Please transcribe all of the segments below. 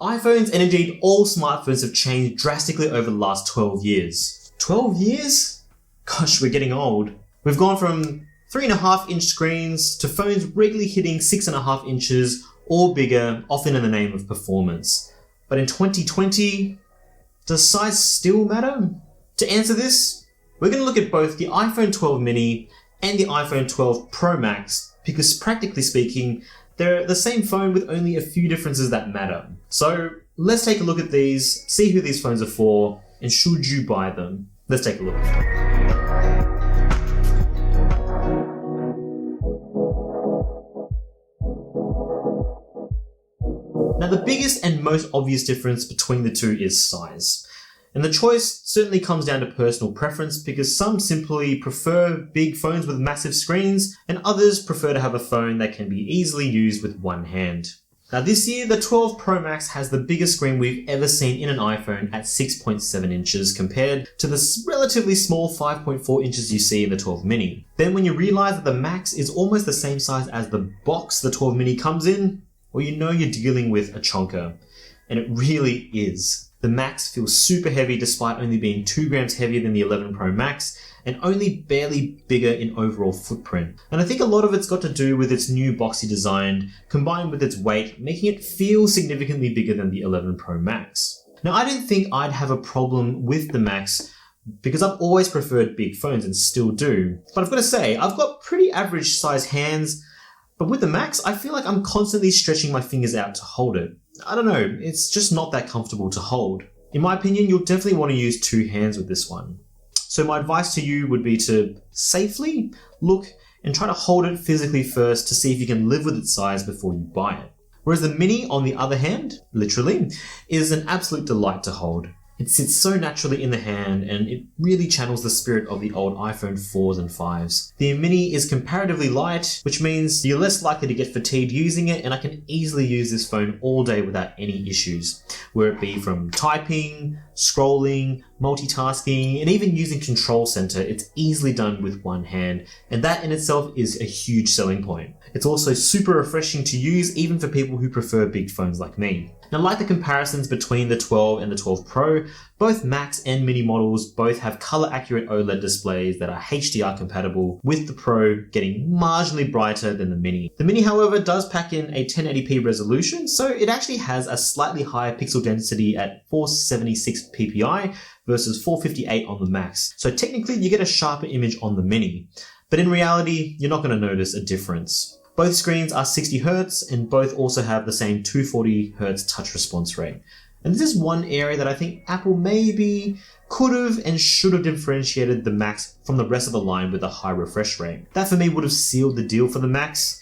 iPhones and indeed all smartphones have changed drastically over the last 12 years. 12 years? Gosh, we're getting old. We've gone from 3.5-inch screens to phones regularly hitting 6.5 inches or bigger, often in the name of performance. But in 2020, does size still matter? To answer this, we're going to look at both the iPhone 12 mini and the iPhone 12 Pro Max, because practically speaking, they're the same phone with only a few differences that matter. So let's take a look at these, see who these phones are for, and should you buy them? Let's take a look. Now the biggest and most obvious difference between the two is size. And the choice certainly comes down to personal preference, because some simply prefer big phones with massive screens and others prefer to have a phone that can be easily used with one hand. Now this year, the 12 Pro Max has the biggest screen we've ever seen in an iPhone at 6.7 inches compared to the relatively small 5.4 inches you see in the 12 mini. Then when you realize that the Max is almost the same size as the box the 12 mini comes in, well, you know you're dealing with a chonker. And it really is. The Max feels super heavy despite only being 2 grams heavier than the 11 Pro Max and only barely bigger in overall footprint. And I think a lot of it's got to do with its new boxy design combined with its weight, making it feel significantly bigger than the 11 Pro Max. Now I didn't think I'd have a problem with the Max because I've always preferred big phones and still do. But I've got to say, I've got pretty average size hands, but with the Max, I feel like I'm constantly stretching my fingers out to hold it. I don't know, it's just not that comfortable to hold. In my opinion, you'll definitely want to use 2 hands with this one. So my advice to you would be to safely look and try to hold it physically first to see if you can live with its size before you buy it. Whereas the Mini, on the other hand, literally, is an absolute delight to hold. It sits so naturally in the hand and it really channels the spirit of the old iPhone 4s and 5s. The Mini is comparatively light, which means you're less likely to get fatigued using it, and I can easily use this phone all day without any issues, whether it be from typing, scrolling, multitasking, and even using Control Center. It's easily done with one hand, and that in itself is a huge selling point. It's also super refreshing to use even for people who prefer big phones like me. Now, like the comparisons between the 12 and the 12 Pro, both Max and Mini models both have color-accurate OLED displays that are HDR compatible, with the Pro getting marginally brighter than the Mini. The Mini, however, does pack in a 1080p resolution, so it actually has a slightly higher pixel density at 476 ppi versus 458 on the Max. So technically, you get a sharper image on the Mini, but in reality, you're not going to notice a difference. Both screens are 60Hz and both also have the same 240Hz touch response rate. And this is one area that I think Apple maybe could have and should have differentiated the Max from the rest of the line with a high refresh rate. That for me would have sealed the deal for the Max,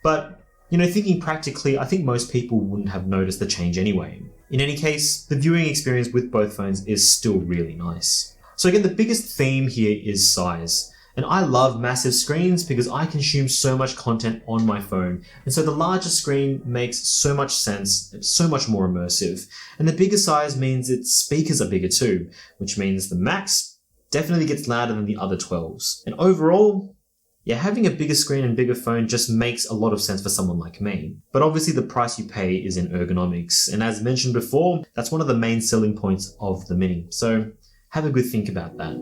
but thinking practically, I think most people wouldn't have noticed the change anyway. In any case, the viewing experience with both phones is still really nice. So again, the biggest theme here is size. And I love massive screens because I consume so much content on my phone. And so the larger screen makes so much sense, it's so much more immersive. And the bigger size means its speakers are bigger too, which means the Max definitely gets louder than the other 12s. And overall, having a bigger screen and bigger phone just makes a lot of sense for someone like me. But obviously the price you pay is in ergonomics. And as mentioned before, that's one of the main selling points of the Mini. So have a good think about that.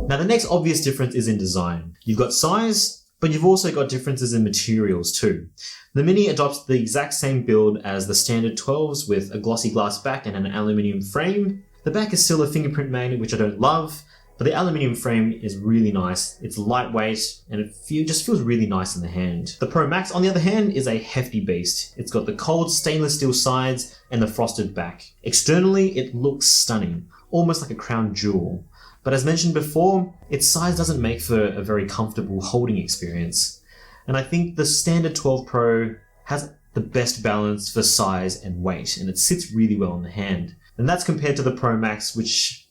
Now the next obvious difference is in design. You've got size, but you've also got differences in materials too. The Mini adopts the exact same build as the standard 12s with a glossy glass back and an aluminium frame. The back is still a fingerprint magnet, which I don't love, but the aluminium frame is really nice. It's lightweight and it just feels really nice in the hand. The Pro Max, on the other hand, is a hefty beast. It's got the cold stainless steel sides and the frosted back. Externally, it looks stunning, almost like a crown jewel. But as mentioned before, its size doesn't make for a very comfortable holding experience. And I think the standard 12 Pro has the best balance for size and weight, and it sits really well in the hand. And that's compared to the Pro Max, which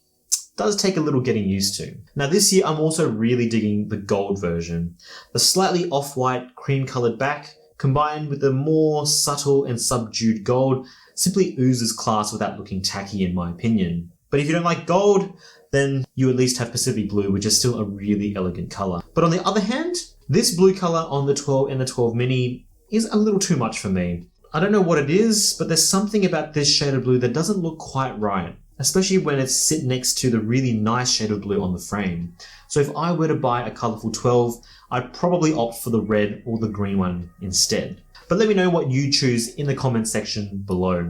does take a little getting used to. Now this year, I'm also really digging the gold version. The slightly off-white cream-colored back, combined with the more subtle and subdued gold, simply oozes class without looking tacky in my opinion. But if you don't like gold, then you at least have Pacific Blue, which is still a really elegant color. But on the other hand, this blue color on the 12 and the 12 mini is a little too much for me. I don't know what it is, but there's something about this shade of blue that doesn't look quite right, especially when it's sit next to the really nice shade of blue on the frame. So if I were to buy a colourful 12, I'd probably opt for the red or the green one instead. But let me know what you choose in the comments section below.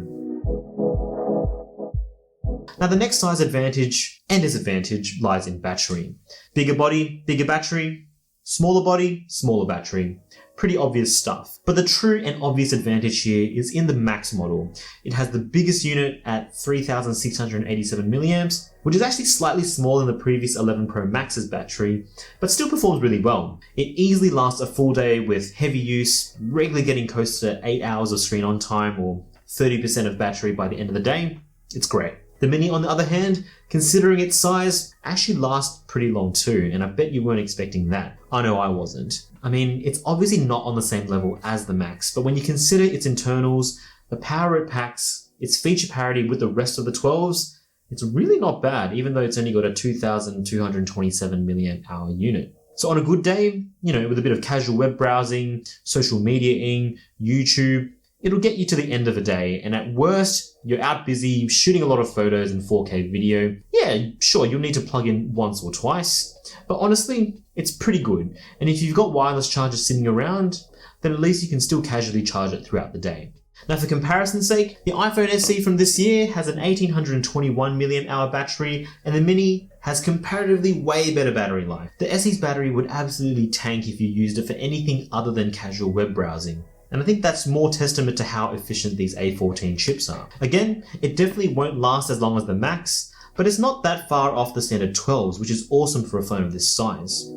Now the next size advantage and disadvantage lies in battery. Bigger body, bigger battery. Smaller body, smaller battery. Pretty obvious stuff. But the true and obvious advantage here is in the Max model. It has the biggest unit at 3687 milliamps, which is actually slightly smaller than the previous 11 Pro Max's battery, but still performs really well. It easily lasts a full day with heavy use, regularly getting close to 8 hours of screen on time or 30% of battery by the end of the day. It's great. The Mini, on the other hand, considering its size, actually lasts pretty long too, and I bet you weren't expecting that. I know I wasn't. I mean, it's obviously not on the same level as the Max, but when you consider its internals, the power it packs, its feature parity with the rest of the 12s, it's really not bad, even though it's only got a 2227 milliamp hour unit. So on a good day, with a bit of casual web browsing, social mediaing, YouTube, it'll get you to the end of the day, and at worst, you're out busy shooting a lot of photos and 4K video. Yeah, sure, you'll need to plug in once or twice, but honestly, it's pretty good. And if you've got wireless chargers sitting around, then at least you can still casually charge it throughout the day. Now for comparison's sake, the iPhone SE from this year has an 1821 mAh battery, and the Mini has comparatively way better battery life. The SE's battery would absolutely tank if you used it for anything other than casual web browsing. And I think that's more testament to how efficient these A14 chips are. Again, it definitely won't last as long as the Max, but it's not that far off the standard 12s, which is awesome for a phone of this size.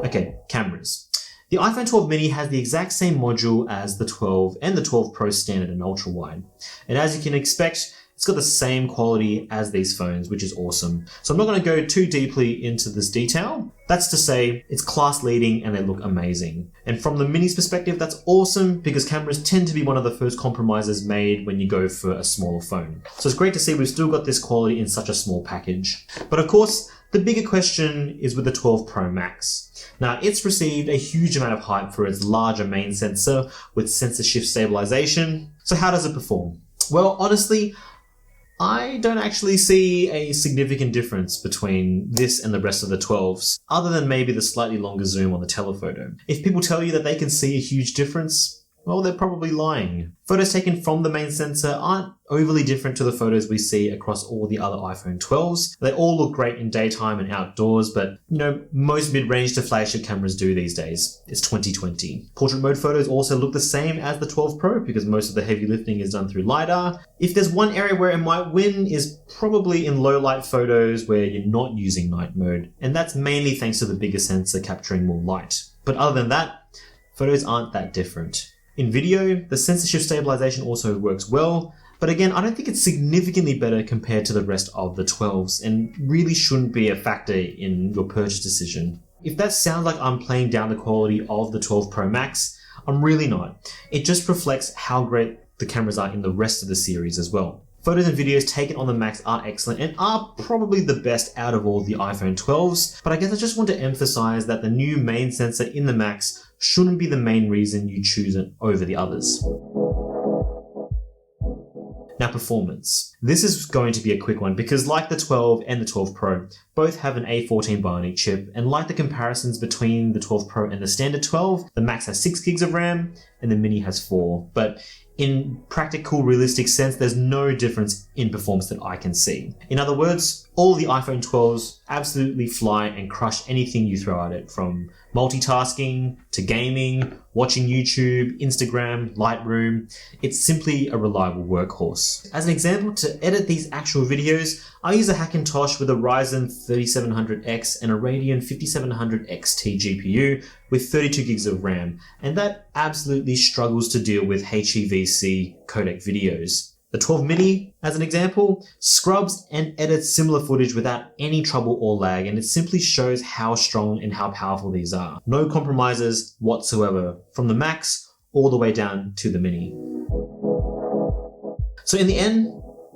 Okay, cameras. The iPhone 12 mini has the exact same module as the 12 and the 12 Pro standard and ultra wide. And as you can expect, it's got the same quality as these phones, which is awesome. So I'm not going to go too deeply into this detail. That's to say, it's class leading and they look amazing. And from the Mini's perspective, that's awesome because cameras tend to be one of the first compromises made when you go for a smaller phone. So it's great to see we've still got this quality in such a small package. But of course, the bigger question is with the 12 Pro Max. Now, it's received a huge amount of hype for its larger main sensor with sensor shift stabilization. So how does it perform? Well, honestly, I don't actually see a significant difference between this and the rest of the 12s, other than maybe the slightly longer zoom on the telephoto. If people tell you that they can see a huge difference, well, they're probably lying. Photos taken from the main sensor aren't overly different to the photos we see across all the other iPhone 12s. They all look great in daytime and outdoors, but most mid-range to flagship cameras do these days. It's 2020. Portrait mode photos also look the same as the 12 Pro because most of the heavy lifting is done through LiDAR. If there's one area where it might win is probably in low light photos where you're not using night mode, and that's mainly thanks to the bigger sensor capturing more light. But other than that, photos aren't that different. In video, the sensor shift stabilization also works well, but again, I don't think it's significantly better compared to the rest of the 12s and really shouldn't be a factor in your purchase decision. If that sounds like I'm playing down the quality of the 12 Pro Max, I'm really not. It just reflects how great the cameras are in the rest of the series as well. Photos and videos taken on the Max are excellent and are probably the best out of all the iPhone 12s, but I guess I just want to emphasize that the new main sensor in the Max shouldn't be the main reason you choose it over the others. Now, performance. This is going to be a quick one because like the 12 and the 12 Pro, both have an A14 Bionic chip, and like the comparisons between the 12 Pro and the standard 12, the Max has 6 gigs of RAM and the Mini has 4, but in practical, realistic sense, there's no difference in performance that I can see. In other words, all the iPhone 12s absolutely fly and crush anything you throw at it, from multitasking to gaming, watching YouTube, Instagram, Lightroom. It's simply a reliable workhorse. As an example, to edit these actual videos, I use a Hackintosh with a Ryzen 3700X and a Radeon 5700 XT GPU with 32 gigs of RAM, and that absolutely struggles to deal with HEVC codec videos. The 12 mini, as an example, scrubs and edits similar footage without any trouble or lag, and it simply shows how strong and how powerful these are. No compromises whatsoever, from the Max all the way down to the Mini. So in the end,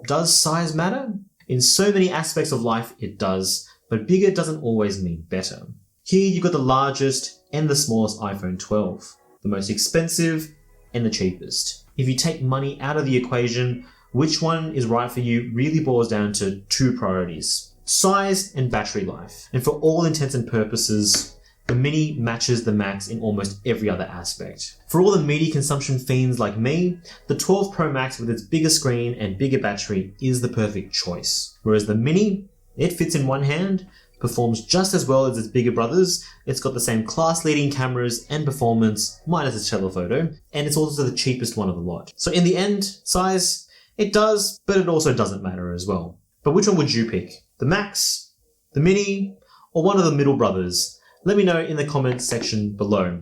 does size matter? In so many aspects of life, it does, but bigger doesn't always mean better. Here you've got the largest and the smallest iPhone 12. the most expensive, and the cheapest. If you take money out of the equation, which one is right for you really boils down to two priorities: size and battery life. And for all intents and purposes, the Mini matches the Max in almost every other aspect. For all the media consumption fiends like me, the 12 Pro Max with its bigger screen and bigger battery is the perfect choice. Whereas the Mini, it fits in one hand, performs just as well as its bigger brothers, it's got the same class-leading cameras and performance, minus its telephoto, and it's also the cheapest one of the lot. So in the end, size, it does, but it also doesn't matter as well. But which one would you pick? The Max, the Mini, or one of the middle brothers? Let me know in the comments section below.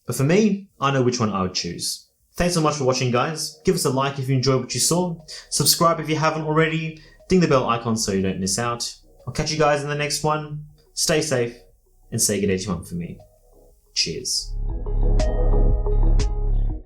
But for me, I know which one I would choose. Thanks so much for watching, guys. Give us a like if you enjoyed what you saw. Subscribe if you haven't already. Ding the bell icon so you don't miss out. I'll catch you guys in the next one. Stay safe and say good day to one for me. Cheers.